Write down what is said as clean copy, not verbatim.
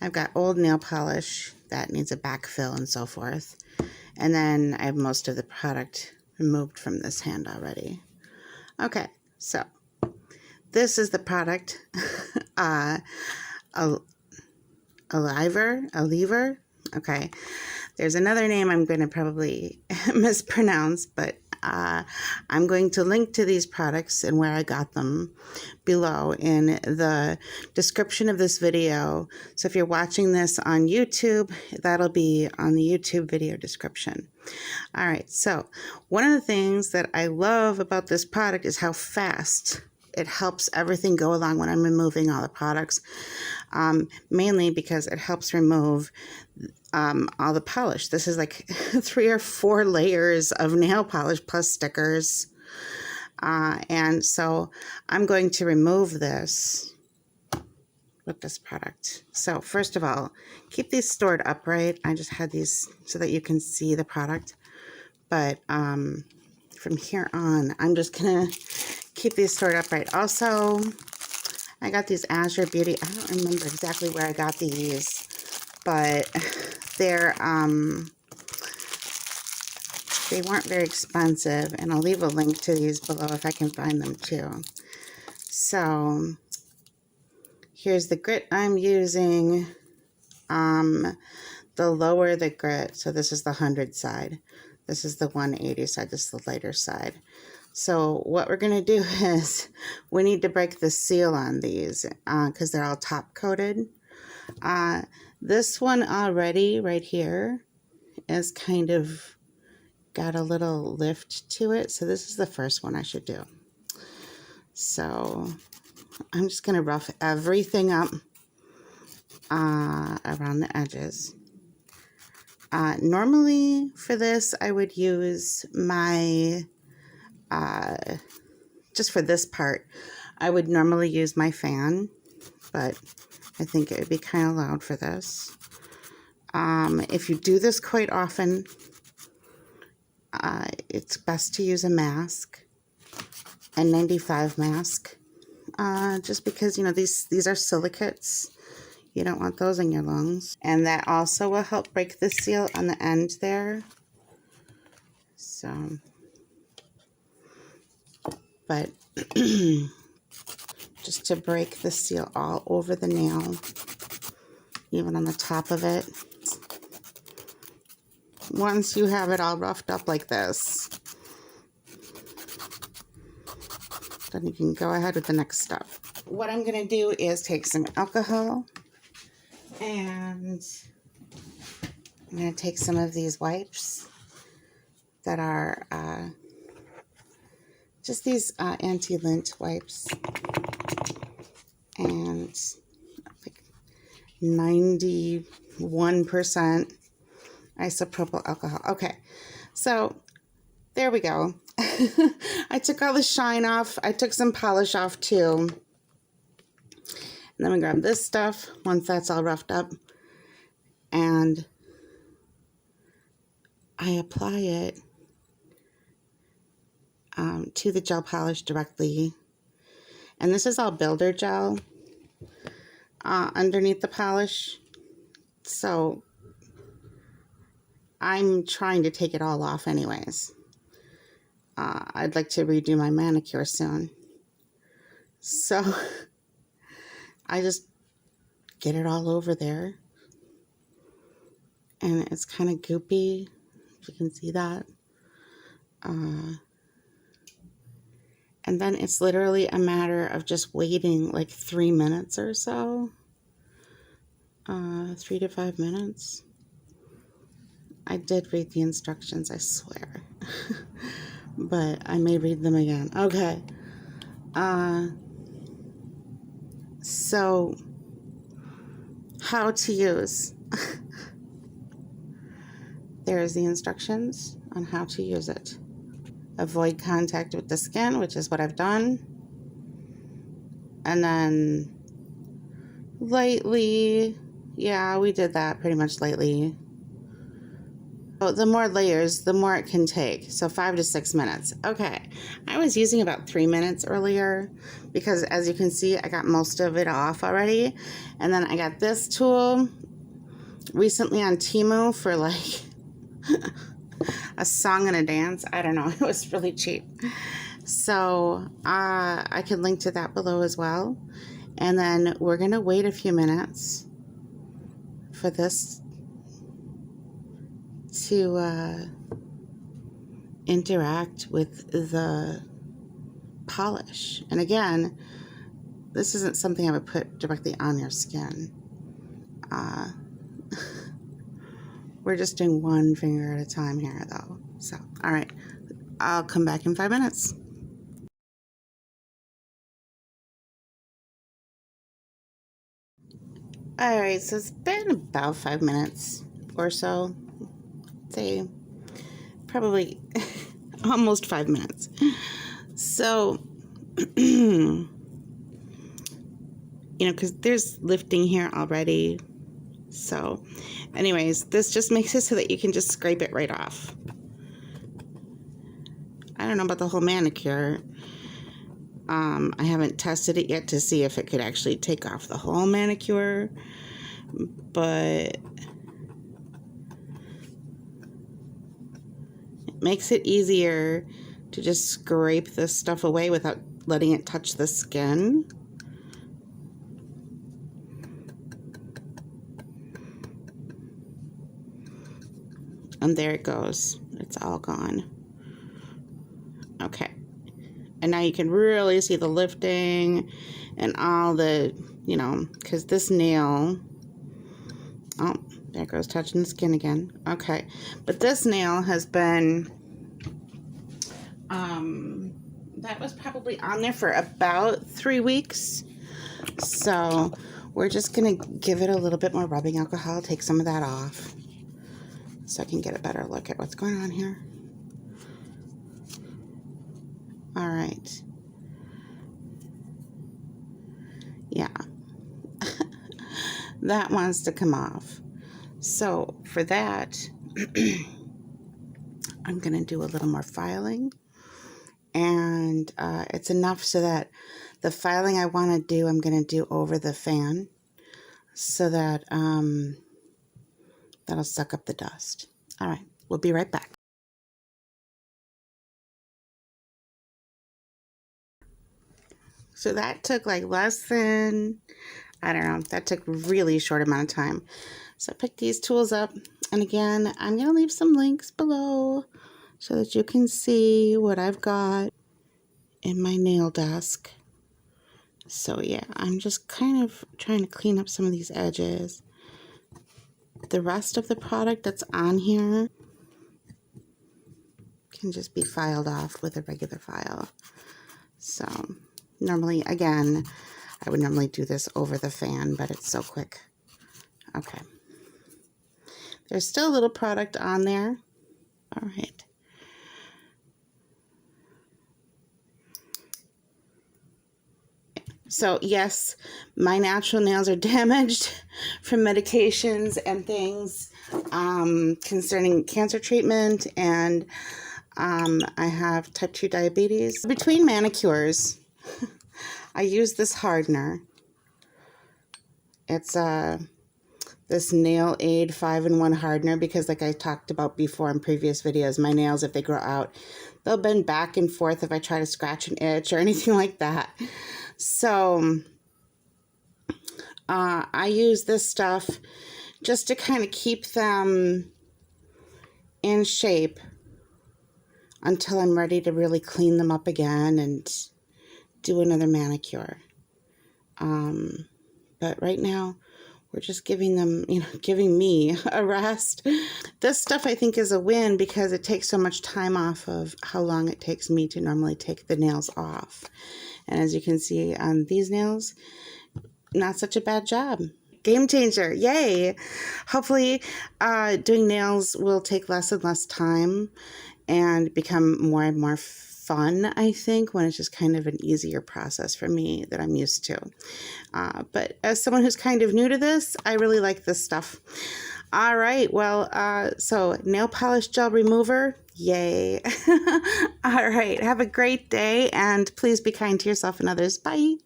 I've got old nail polish that needs a backfill and so forth. And then I have most of the product removed from this hand already. Okay, so this is the product. A lever. Okay, there's another name I'm going to probably mispronounce, but I'm going to link to these products and where I got them below in the description of this video. So if you're watching this on YouTube, that'll be on the YouTube video description. All right, so one of the things that I love about this product is how fast it helps everything go along when I'm removing all the products, mainly because it helps remove all the polish. This is like 3 or 4 layers of nail polish plus stickers. And so I'm going to remove this with this product. So first of all, keep these stored upright. I just had these so that you can see the product. But from here on, I'm just going to keep these stored upright. Also, I got these Azure Beauty. I don't remember exactly where I got these, but they're they weren't very expensive, and I'll leave a link to these below if I can find them too. So here's the grit I'm using. The lower the grit, so this is the 100 side. This is the 180 side. This is the lighter side. So what we're going to do is we need to break the seal on these because they're all top coated. This one already right here is kind of got a little lift to it. So this is the first one I should do. So I'm just going to rough everything up around the edges. Normally for this, I would use my, just for this part, I would normally use my fan, but I think it would be kind of loud for this. If you do this quite often, it's best to use a mask, a 95 mask, just because, you know, these are silicates. You don't want those in your lungs. And that also will help break the seal on the end there. So, but just to break the seal all over the nail, even on the top of it. Once you have it all roughed up like this, then you can go ahead with the next step. What I'm going to do is take some alcohol, and I'm going to take some of these wipes that are just these anti-lint wipes, and like 91% isopropyl alcohol. Okay, so there we go. I took all the shine off. I took some polish off too. And then we grab this stuff once that's all roughed up, and I apply it to the gel polish directly. And this is all builder gel underneath the polish. So I'm trying to take it all off anyways. I'd like to redo my manicure soon. So I just get it all over there. And it's kind of goopy, if you can see that. And then it's literally a matter of just waiting like 3 minutes or so. 3 to 5 minutes. I did read the instructions, I swear. But I may read them again. Okay. So, how to use. There's the instructions on how to use it. Avoid contact with the skin, which is what I've done. And then lightly, yeah, we did that pretty much lightly. Oh, the more layers, the more it can take. So 5 to 6 minutes. Okay. I was using about 3 minutes earlier because, as you can see, I got most of it off already. And then I got this tool recently on Temu for like a song and a dance. I don't know. It was really cheap. So I can link to that below as well. And then we're going to wait a few minutes for this to interact with the polish. And again, this isn't something I would put directly on your skin. We're just doing one finger at a time here though. So, all right, I'll come back in 5 minutes. All right, so it's been about 5 minutes or so. Say probably almost 5 minutes. So, you know, because there's lifting here already. So, anyways, this just makes it so that you can just scrape it right off. I don't know about the whole manicure. I haven't tested it yet to see if it could actually take off the whole manicure, but it makes it easier to just scrape this stuff away without letting it touch the skin. And there it goes. It's all gone. Okay. And now you can really see the lifting and all the, you know, because this nail, oh, there it goes, touching the skin again. Okay. But this nail has been, that was probably on there for about 3 weeks. So we're just going to give it a little bit more rubbing alcohol, take some of that off so I can get a better look at what's going on here. All right. Yeah. That wants to come off. So for that, I'm going to do a little more filing. And it's enough so that the filing I want to do, I'm going to do over the fan so that that'll suck up the dust. All right. We'll be right back. So that took like less than, I don't know, that took really short amount of time. So I picked these tools up, and again, I'm going to leave some links below so that you can see what I've got in my nail desk. So yeah, I'm just kind of trying to clean up some of these edges. The rest of the product that's on here can just be filed off with a regular file. So normally, again, I would normally do this over the fan, but it's so quick. Okay. There's still a little product on there. All right. So yes, my natural nails are damaged from medications and things concerning cancer treatment, and I have type 2 diabetes. Between manicures, I use this Hardener. It's this Nail Aid 5-in-1 Hardener because, like I talked about before in previous videos, my nails, if they grow out, they'll bend back and forth if I try to scratch an itch or anything like that. So I use this stuff just to kind of keep them in shape until I'm ready to really clean them up again and do another manicure. But right now, we're just giving them, you know, giving me a rest. This stuff I think is a win because it takes so much time off of how long it takes me to normally take the nails off. And as you can see on these nails, not such a bad job. Game changer, yay! Hopefully doing nails will take less and less time and become more and more fun, I think, when it's just kind of an easier process for me that I'm used to. But as someone who's kind of new to this, I really like this stuff. All right. Well, so nail polish gel remover. Yay. All right. Have a great day, and please be kind to yourself and others. Bye.